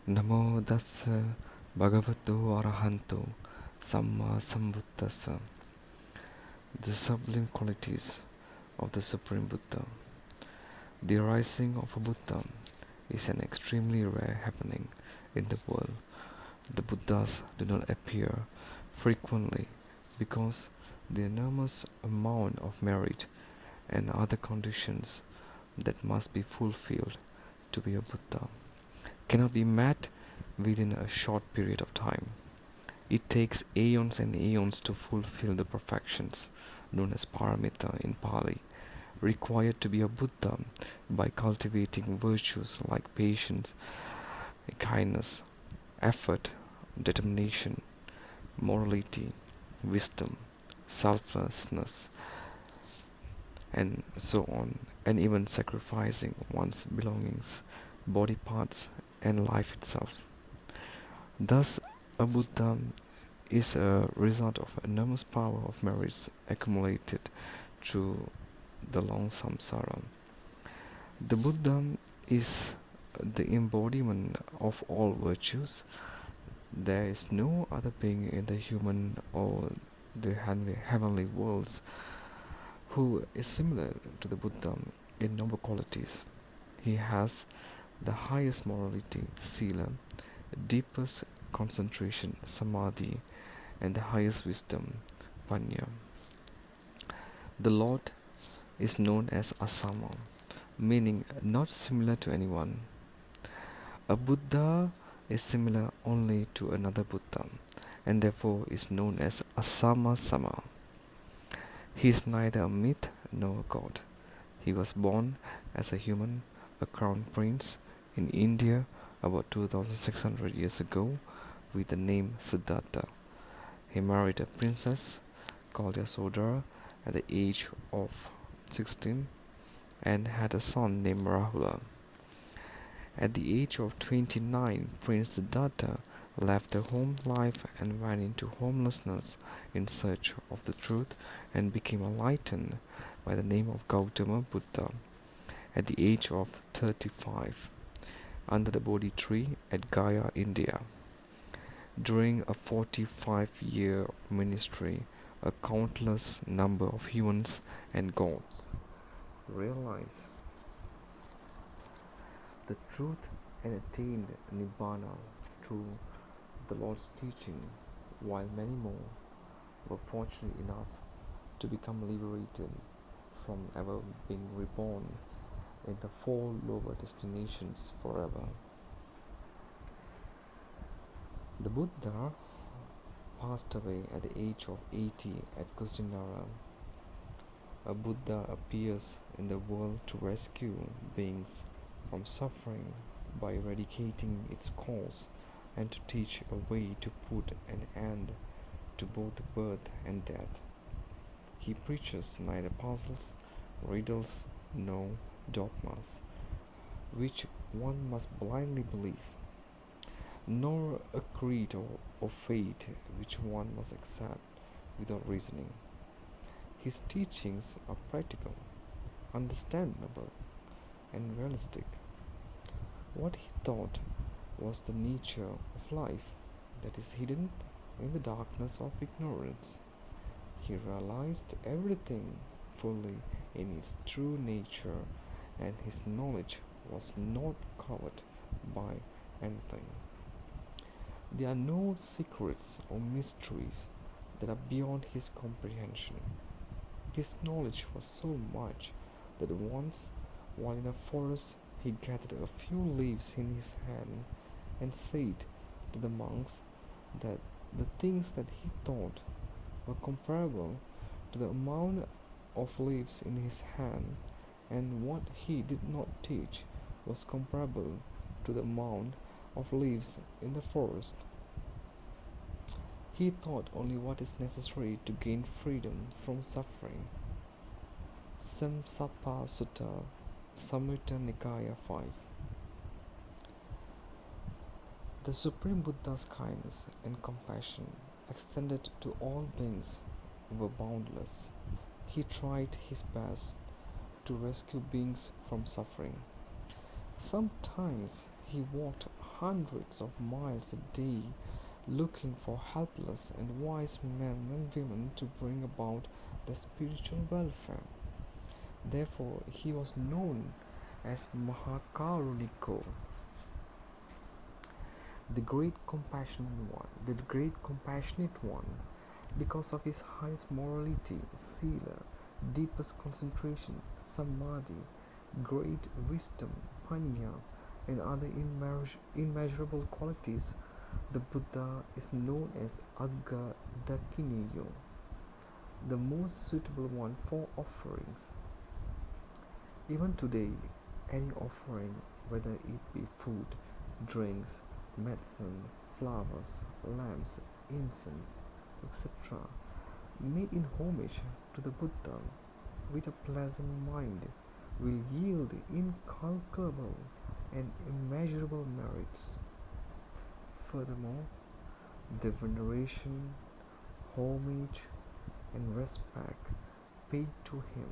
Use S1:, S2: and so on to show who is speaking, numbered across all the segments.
S1: Namo Dassa Bhagavato Arahanto Samma Sambuddhassa. The sublime qualities of the Supreme Buddha. The rising of a Buddha is an extremely rare happening in the world. The Buddhas do not appear frequently because the enormous amount of merit and other conditions that must be fulfilled to be a Buddha cannot be met within a short period of time. It takes aeons and aeons to fulfill the perfections known as paramita in Pali, required to be a Buddha by cultivating virtues like patience, kindness, effort, determination, morality, wisdom, selflessness, and so on, and even sacrificing one's belongings, body parts, and life itself. Thus, a Buddha is a result of enormous power of merits accumulated through the long samsara. The Buddha is the embodiment of all virtues. There is no other being in the human or the heavenly worlds who is similar to the Buddha in noble qualities. He has the highest morality, sila, deepest concentration, samadhi, and the highest wisdom, panya. The Lord is known as Asama, meaning not similar to anyone. A Buddha is similar only to another Buddha, and therefore is known as Asama Sama. He is neither a myth nor a god. He was born as a human, a crown prince, in India about 2600 years ago with the name Siddhartha. He married a princess called Yasodhara at the age of 16 and had a son named Rahula. At the age of 29, Prince Siddhartha left the home life and went into homelessness in search of the truth and became enlightened by the name of Gautama Buddha at the age of 35 under the Bodhi tree at Gaya, India. During a 45-year ministry, a countless number of humans and gods realized the truth and attained Nibbana through the Lord's teaching, while many more were fortunate enough to become liberated from ever being reborn in the four lower destinations forever. The Buddha passed away at the age of 80 at Kusinara. A Buddha appears in the world to rescue beings from suffering by eradicating its cause and to teach a way to put an end to both birth and death. He preaches neither puzzles, riddles, nor dogmas, which one must blindly believe, nor a creed or fate which one must accept without reasoning. His teachings are practical, understandable, and realistic. What he taught was the nature of life that is hidden in the darkness of ignorance. He realized everything fully in its true nature, and his knowledge was not covered by anything. There are no secrets or mysteries that are beyond his comprehension. His knowledge was so much that once, while in a forest, he gathered a few leaves in his hand and said to the monks that the things that he taught were comparable to the amount of leaves in his hand, and what he did not teach was comparable to the amount of leaves in the forest. He taught only what is necessary to gain freedom from suffering. Samsappa Sutta, Samyutta Nikaya 5. The Supreme Buddha's kindness and compassion extended to all beings were boundless. He tried his best to rescue beings from suffering. Sometimes he walked hundreds of miles a day looking for helpless and wise men and women to bring about their spiritual welfare. Therefore, he was known as Mahakaruniko, the great compassionate one, because of his highest morality, sila, deepest concentration, samadhi, great wisdom, panya, and other immeasurable qualities. The Buddha is known as Agga Dakineyo, the most suitable one for offerings. Even today, any offering, whether it be food, drinks, medicine, flowers, lamps, incense, etc., made in homage to the Buddha with a pleasant mind, will yield incalculable and immeasurable merits. Furthermore, the veneration, homage, and respect paid to him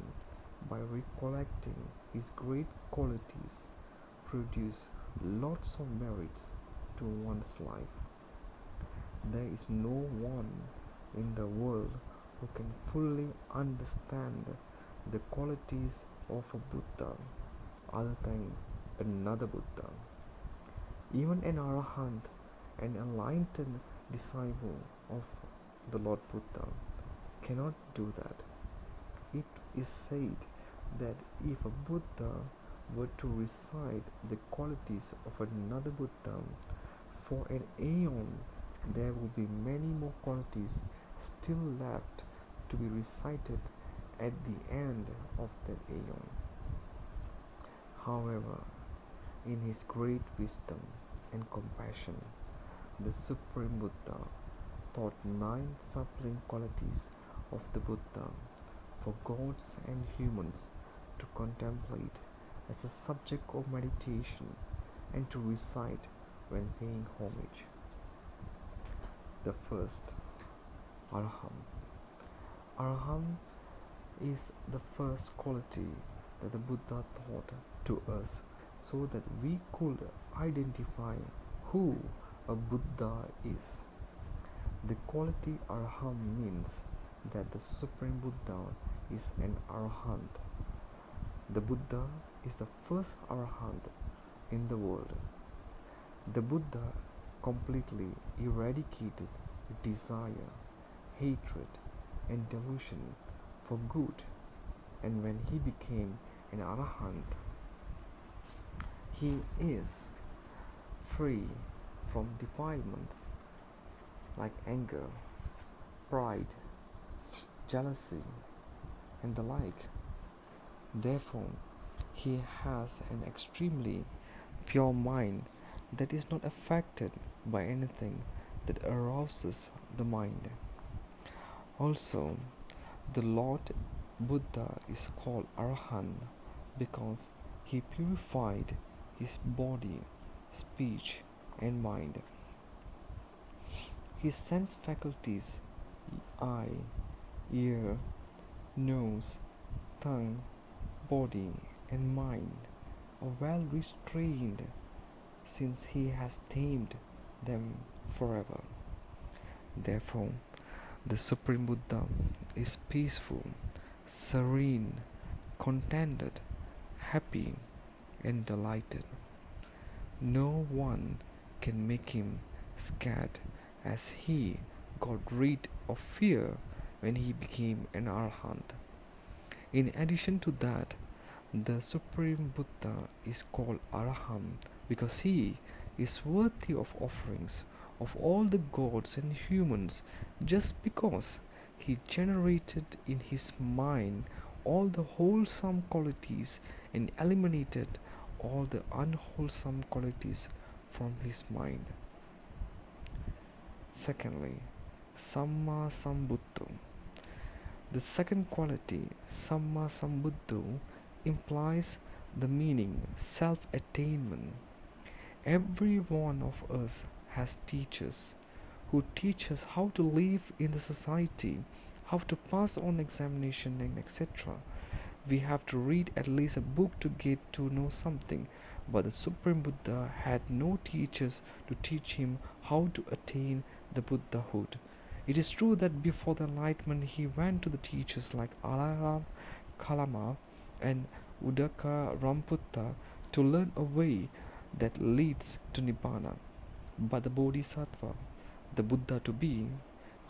S1: by recollecting his great qualities produce lots of merits to one's life. There is no one in the world who can fully understand the qualities of a Buddha other than another Buddha. Even an Arahant, an enlightened disciple of the Lord Buddha, cannot do that. It is said that if a Buddha were to recite the qualities of another Buddha for an aeon, there will be many more qualities still left to be recited at the end of that aeon. However, in his great wisdom and compassion, the Supreme Buddha taught 9 sublime qualities of the Buddha for gods and humans to contemplate as a subject of meditation and to recite when paying homage. The first, Arham. Arham is the first quality that the Buddha taught to us so that we could identify who a Buddha is. The quality Arham means that the Supreme Buddha is an Arahant. The Buddha is the first Arahant in the world. The Buddha completely eradicated desire, hatred, and delusion for good, and when he became an Arahant, he is free from defilements like anger, pride, jealousy, and the like. Therefore, he has an extremely pure mind that is not affected by anything that arouses the mind. Also, the Lord Buddha is called Arahant because he purified his body, speech, and mind. His sense faculties, eye, ear, nose, tongue, body, and mind, are well restrained since he has tamed them forever. Therefore, the Supreme Buddha is peaceful, serene, contented, happy, and delighted. No one can make him scared, as he got rid of fear when he became an Arahant. In addition to that, the Supreme Buddha is called Arahant because he is worthy of offerings of all the gods and humans just because he generated in his mind all the wholesome qualities and eliminated all the unwholesome qualities from his mind. Secondly, Samma Sambuddho. The second quality, Samma Sambuddho, implies the meaning self-attainment. Every one of us has teachers who teach us how to live in the society, how to pass on examination, and etc. We have to read at least a book to get to know something, but the Supreme Buddha had no teachers to teach him how to attain the Buddhahood. It is true that before the enlightenment he went to the teachers like Alaram Kalama and Udaka Ramputta to learn a way that leads to Nibbana. But the Bodhisattva, the Buddha to be,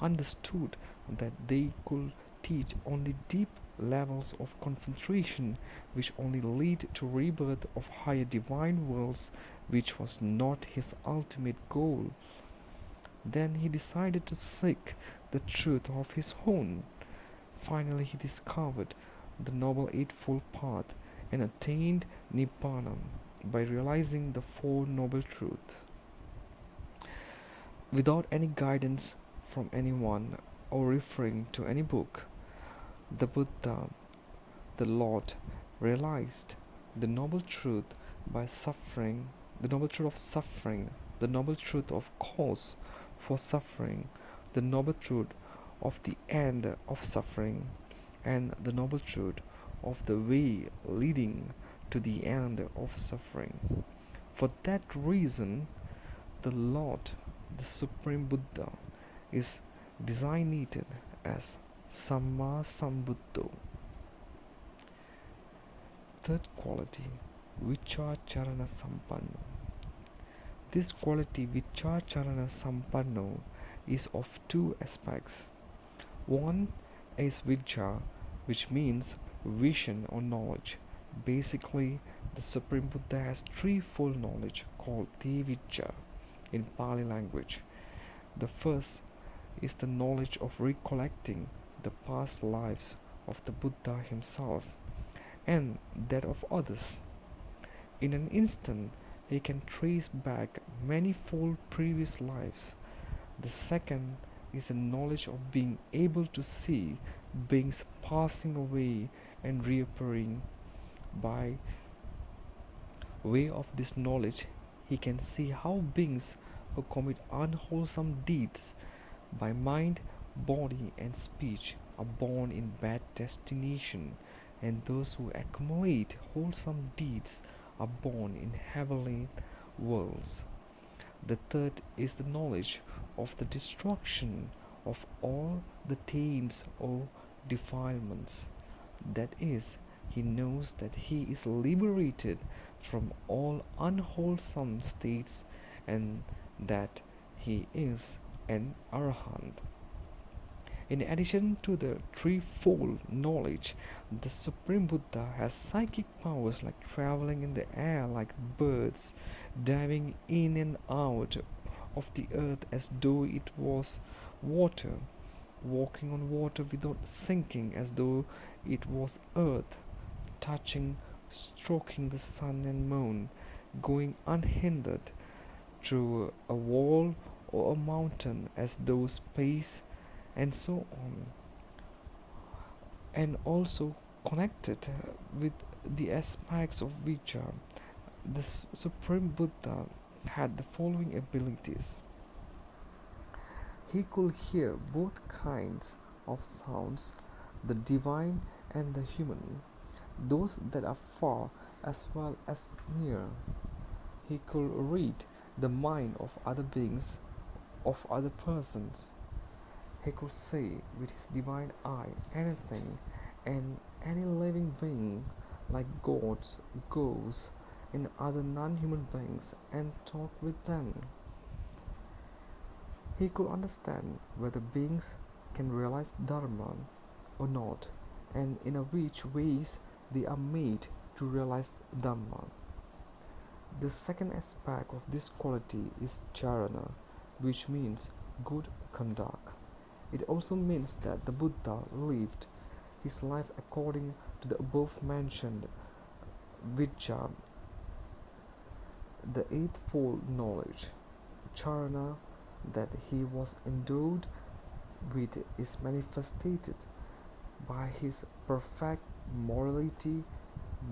S1: understood that they could teach only deep levels of concentration which only lead to rebirth of higher divine worlds, which was not his ultimate goal. Then he decided to seek the truth of his own. Finally he discovered the Noble Eightfold Path and attained Nibbana by realizing the Four Noble Truths. Without any guidance from anyone or referring to any book, the Buddha, the Lord, realized the noble truth by suffering, the noble truth of suffering, the noble truth of cause for suffering, the noble truth of the end of suffering, and the noble truth of the way leading to the end of suffering. For that reason, the Lord, the Supreme Buddha, is designated as Samma Sambuddho. Third quality, Vicharcharana Sampanno. This quality, Vicharcharana Sampanno, is of two aspects. One is Vichar, which means vision or knowledge. Basically, the Supreme Buddha has threefold knowledge called Devijja in Pali language. The first is the knowledge of recollecting the past lives of the Buddha himself and that of others. In an instant, he can trace back manifold previous lives. The second is the knowledge of being able to see beings passing away and reappearing. By way of this knowledge, he can see how beings who commit unwholesome deeds by mind, body, and speech are born in bad destination, and those who accumulate wholesome deeds are born in heavenly worlds. The third is the knowledge of the destruction of all the taints or defilements. That is, he knows that he is liberated from all unwholesome states and that he is an arahant. In addition to the threefold knowledge, the Supreme Buddha has psychic powers like traveling in the air like birds, diving in and out of the earth as though it was water, walking on water without sinking as though it was earth, touching, stroking the sun and moon, going unhindered through a wall or a mountain as though space, and so on, and also connected with the aspects of Vichar. The Supreme Buddha had the following abilities. He could hear both kinds of sounds, the divine and the human, those that are far as well as near. He could read the mind of other beings, of other persons. He could see with his divine eye anything and any living being like gods, ghosts, and other non-human beings and talk with them. He could understand whether beings can realize Dharma or not, and in which ways they are made to realize Dhamma. The second aspect of this quality is Charana, which means good conduct. It also means that the Buddha lived his life according to the above mentioned Viccha, the eightfold knowledge. Charana that he was endowed with is manifested by his perfect morality,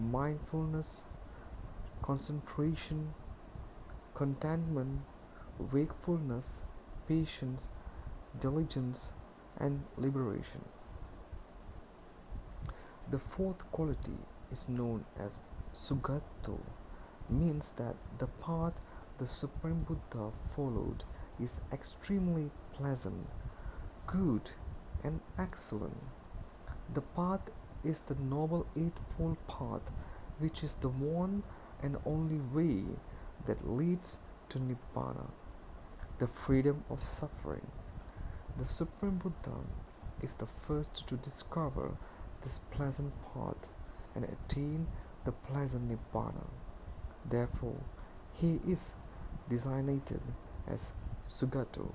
S1: mindfulness, concentration, contentment, wakefulness, patience, diligence, and liberation. The fourth quality is known as Sugato, means that the path the Supreme Buddha followed is extremely pleasant, good, and excellent. The path is the Noble Eightfold Path, which is the one and only way that leads to Nibbana, the freedom of suffering. The Supreme Buddha is the first to discover this pleasant path and attain the pleasant Nibbana. Therefore, he is designated as Sugato,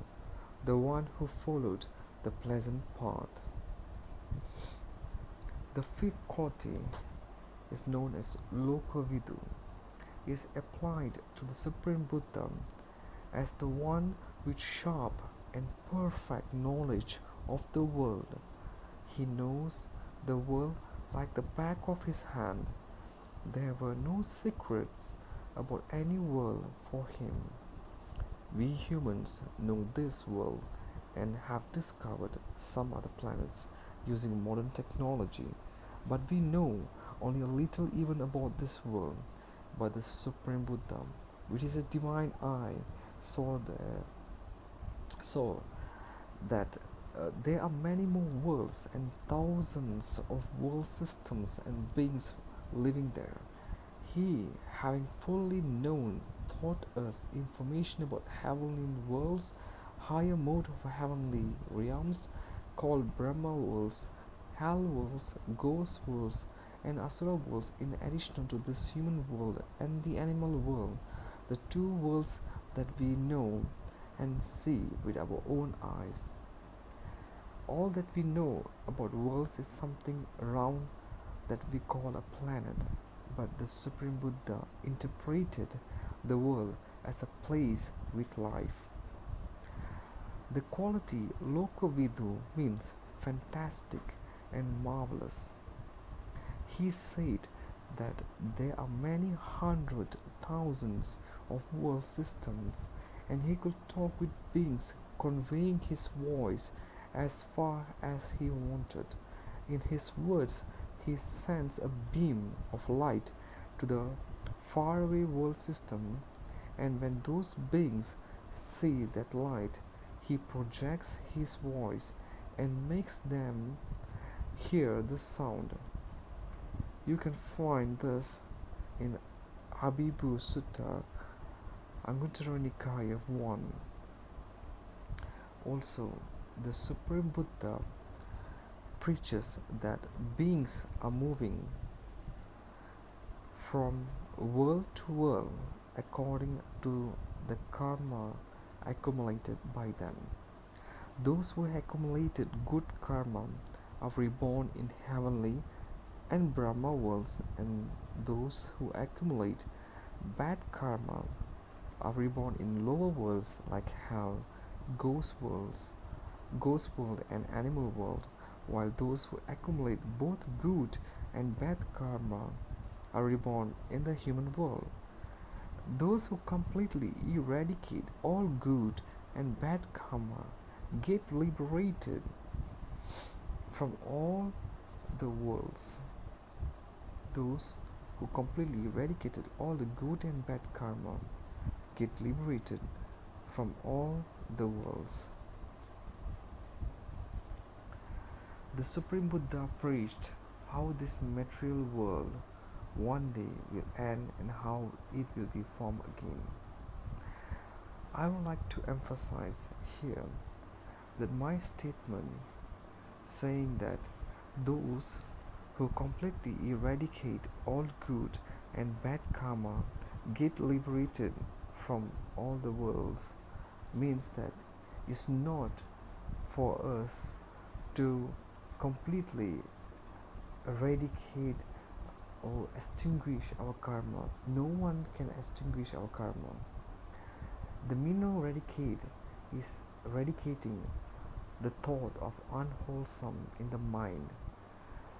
S1: the one who followed the pleasant path. The fifth quality is known as Lokavidu, is applied to the Supreme Buddha as the one with sharp and perfect knowledge of the world. He knows the world like the back of his hand. There were no secrets about any world for him. We humans know this world and have discovered some other planets using modern technology, but we know only a little even about this world. But the Supreme Buddha, with his divine eye, saw that there are many more worlds and thousands of world systems and beings living there. He, having fully known, taught us information about heavenly worlds, higher mode of heavenly realms called Brahma worlds, hell worlds, ghost worlds, and Asura worlds, in addition to this human world and the animal world, the two worlds that we know and see with our own eyes. All that we know about worlds is something around that we call a planet, but the Supreme Buddha interpreted the world as a place with life. The quality Lokavidu means fantastic and marvelous. He said that there are many hundred thousands of world systems, and he could talk with beings conveying his voice as far as he wanted. In his words, he sends a beam of light to the faraway world system, and when those beings see that light, he projects his voice and makes them hear the sound. You can find this in Abhibu Sutta, Anguttara Nikaya 1. Also, the Supreme Buddha preaches that beings are moving from world to world according to the karma accumulated by them. Those who accumulated good karma are reborn in heavenly and Brahma worlds, and those who accumulate bad karma are reborn in lower worlds like hell, ghost world and animal world, while those who accumulate both good and bad karma are reborn in the human world. Those who completely eradicate all good and bad karma get liberated from all the worlds. Those who completely eradicated all the good and bad karma get liberated from all the worlds. The Supreme Buddha preached how this material world one day will end and how it will be formed again. I would like to emphasize here that my statement saying that those who completely eradicate all good and bad karma get liberated from all the worlds means that it's not for us to completely eradicate or extinguish our karma. No one can extinguish our karma. The meaning of eradicate is eradicating the thought of unwholesome in the mind,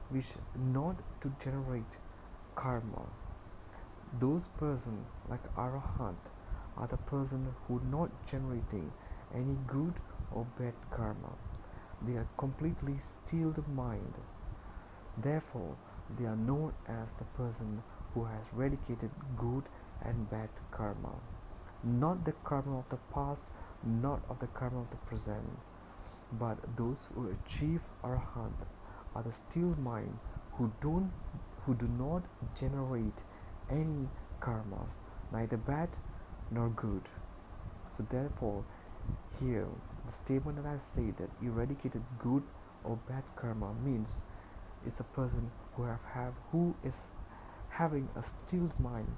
S1: which not to generate karma. Those person like Arahant are the person who not generating any good or bad karma. They are completely stilled mind. Therefore, they are known as the person who has eradicated good and bad karma. Not the karma of the past, not of the karma of the present, but those who achieve arhat are the still mind who do not generate any karmas, neither bad nor good. So therefore, here the statement that I say that eradicated good or bad karma means it's a person who is having a stilled mind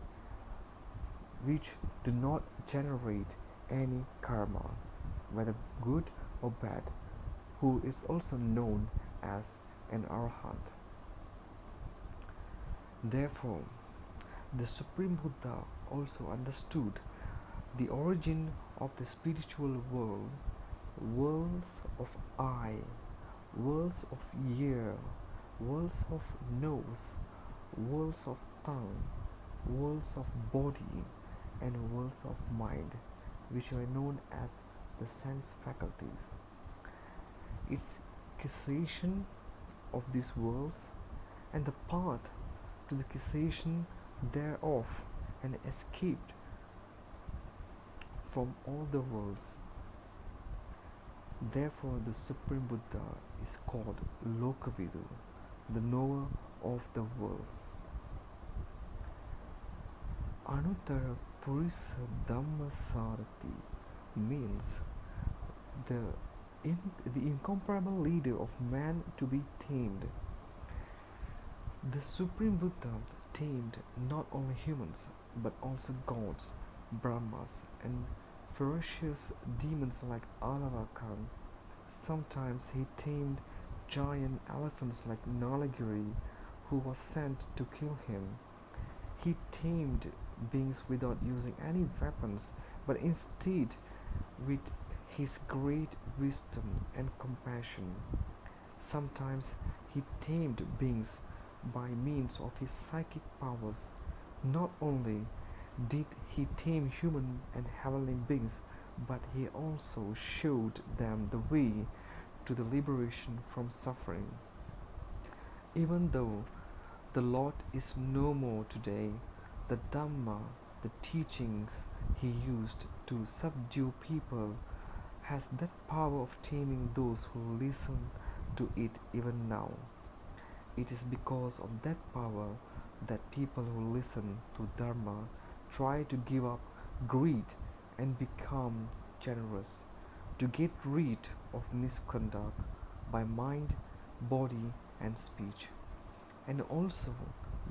S1: which do not generate any karma, whether good or bad, who is also known as an arhat. Therefore, the Supreme Buddha also understood the origin of the spiritual world, worlds of eye, worlds of ear, worlds of nose, worlds of tongue, worlds of body, and worlds of mind, which are known as the sense faculties. Its cessation of these worlds and the path to the cessation thereof, and escaped from all the worlds. Therefore, the Supreme Buddha is called Lokavidu, the knower of the worlds. Anuttara Purisa Dhamma Sarati means the, the incomparable leader of man to be tamed. The Supreme Buddha tamed not only humans but also gods, Brahmas, and ferocious demons like Alavakan. Sometimes he tamed giant elephants like Nalagiri, who was sent to kill him. He tamed beings without using any weapons, but instead with his great wisdom and compassion. Sometimes he tamed beings by means of his psychic powers. Not only did he tame human and heavenly beings, but he also showed them the way to the liberation from suffering. Even though the Lord is no more today, the Dhamma, the teachings he used to subdue people, has that power of taming those who listen to it even now. It is because of that power that people who listen to Dharma try to give up greed and become generous, to get rid of misconduct by mind, body, and speech. And also,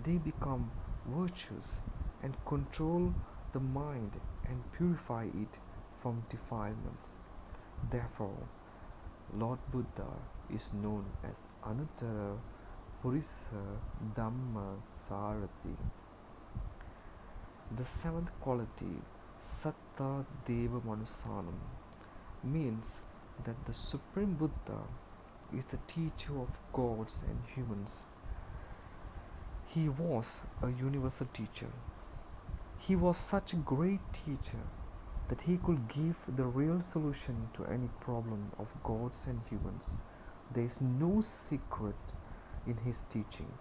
S1: they become virtuous and control the mind and purify it from defilements. Therefore, Lord Buddha is known as Anuttara Purisa Dhamma Sarati. The seventh quality, Satta Deva Manusanam, means that the Supreme Buddha is the teacher of gods and humans. He was a universal teacher. He was such a great teacher that he could give the real solution to any problem of gods and humans. There is no secret in his teaching.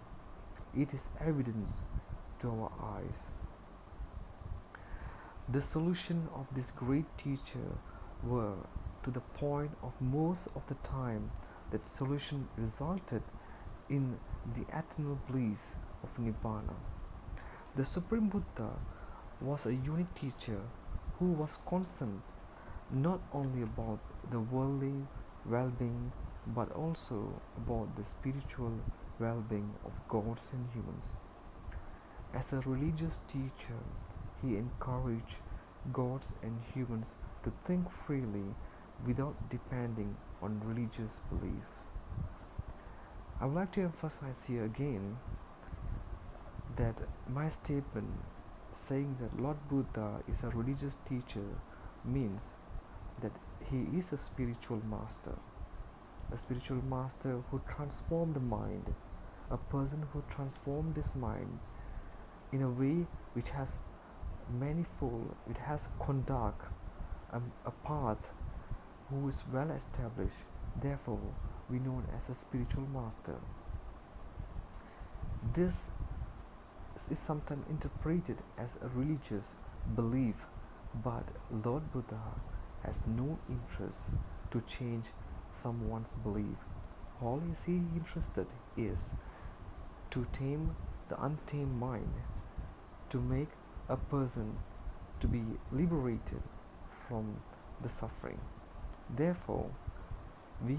S1: It is evidence to our eyes. The solution of this great teacher were to the point of most of the time that solution resulted in the eternal bliss of Nibbana. The Supreme Buddha was a unique teacher who was concerned not only about the worldly well-being but also about the spiritual well-being of gods and humans. As a religious teacher, he encouraged gods and humans to think freely without depending on religious beliefs. I would like to emphasize here again that my statement saying that Lord Buddha is a religious teacher means that he is a spiritual master who transformed the mind, a person who transformed his mind in a way which has manifold, it has conduct, a path who is well established. Therefore, we know as a spiritual master. This is sometimes interpreted as a religious belief, but Lord Buddha has no interest to change someone's belief. All is he interested is to tame the untamed mind, to make a person to be liberated from the suffering. Therefore, we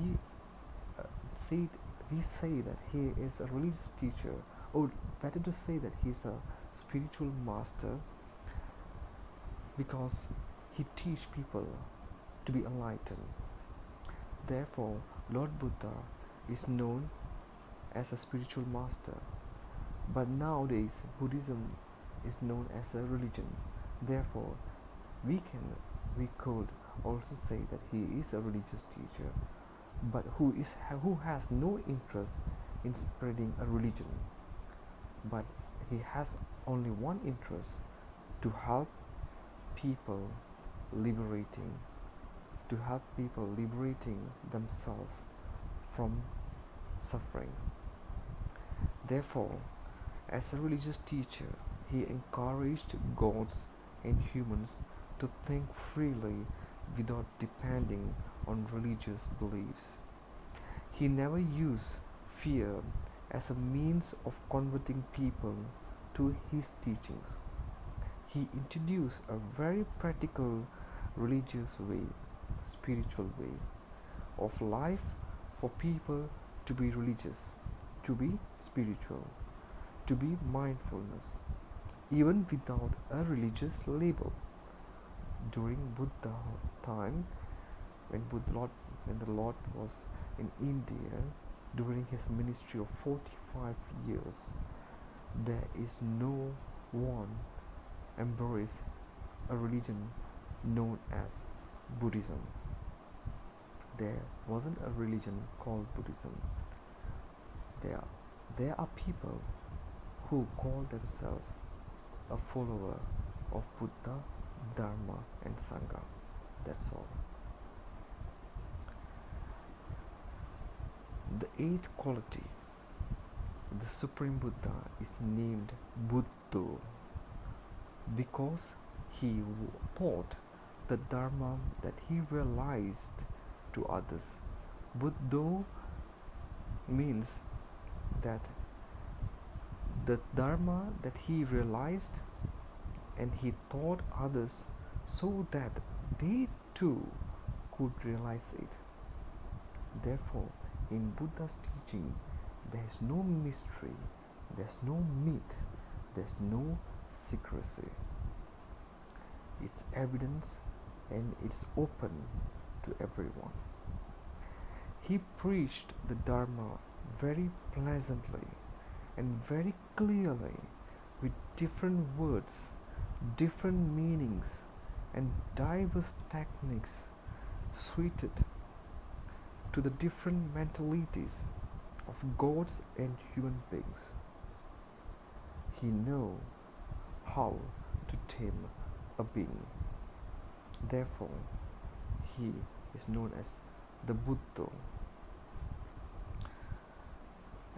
S1: uh, say we say that he is a religious teacher, or better to say that he is a spiritual master, because he teach people to be enlightened. Therefore, Lord Buddha is known as a spiritual master. But nowadays, Buddhism is known as a religion. Therefore, we could also say that he is a religious teacher, but who has no interest in spreading a religion, but he has only one interest: to help people liberating themselves from suffering. Therefore, as a religious teacher, he encouraged gods and humans to think freely without depending on religious beliefs. He never used fear as a means of converting people to his teachings. He introduced a very practical religious way, spiritual way of life for people to be religious, to be spiritual, to be mindfulness, even without a religious label. During Buddha time, when the Lord was in India during his ministry of 45 years, there is no one embrace a religion known as Buddhism. There wasn't a religion called Buddhism. There are people who call themselves a follower of Buddha, Dharma, and Sangha. That's all. The eighth quality, the Supreme Buddha, is named Buddha because he taught the Dharma that he realized to others. Buddha means that the Dharma that he realized and he taught others so that they too could realize it. Therefore, in Buddha's teaching, there is no mystery, there's no myth, there's no secrecy. It's evidence and it's open to everyone. He preached the Dharma very pleasantly and very clearly, with different words, different meanings, and diverse techniques suited to the different mentalities of gods and human beings. He knew how to tame a being. Therefore, he is known as the Buddha.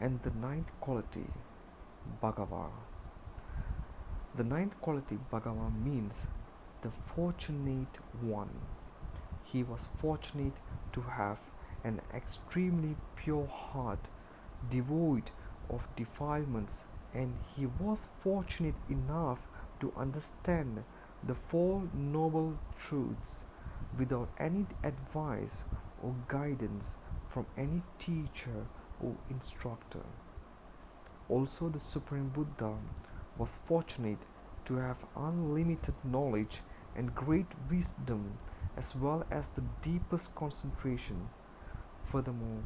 S1: And the ninth quality, Bhagava. The ninth quality, Bhagava, means the fortunate one. He was fortunate to have an extremely pure heart, devoid of defilements, and he was fortunate enough to understand the Four Noble Truths without any advice or guidance from any teacher or instructor. Also, the Supreme Buddha was fortunate to have unlimited knowledge and great wisdom, as well as the deepest concentration. Furthermore,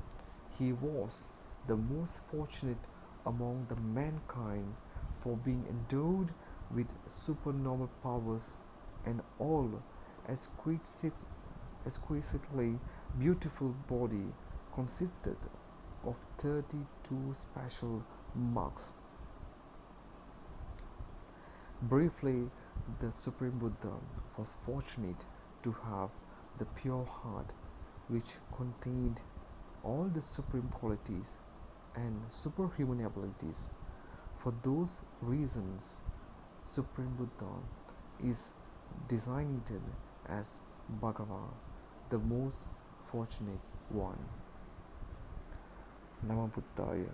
S1: he was the most fortunate among the mankind for being endowed with supernormal powers, and all exquisitely beautiful body consisted of 32 special marks. Briefly, the Supreme Buddha was fortunate to have the pure heart, which contained all the supreme qualities and superhuman abilities. For those reasons, Supreme Buddha is designated as Bhagava, the most fortunate one. Nama Buddhaya.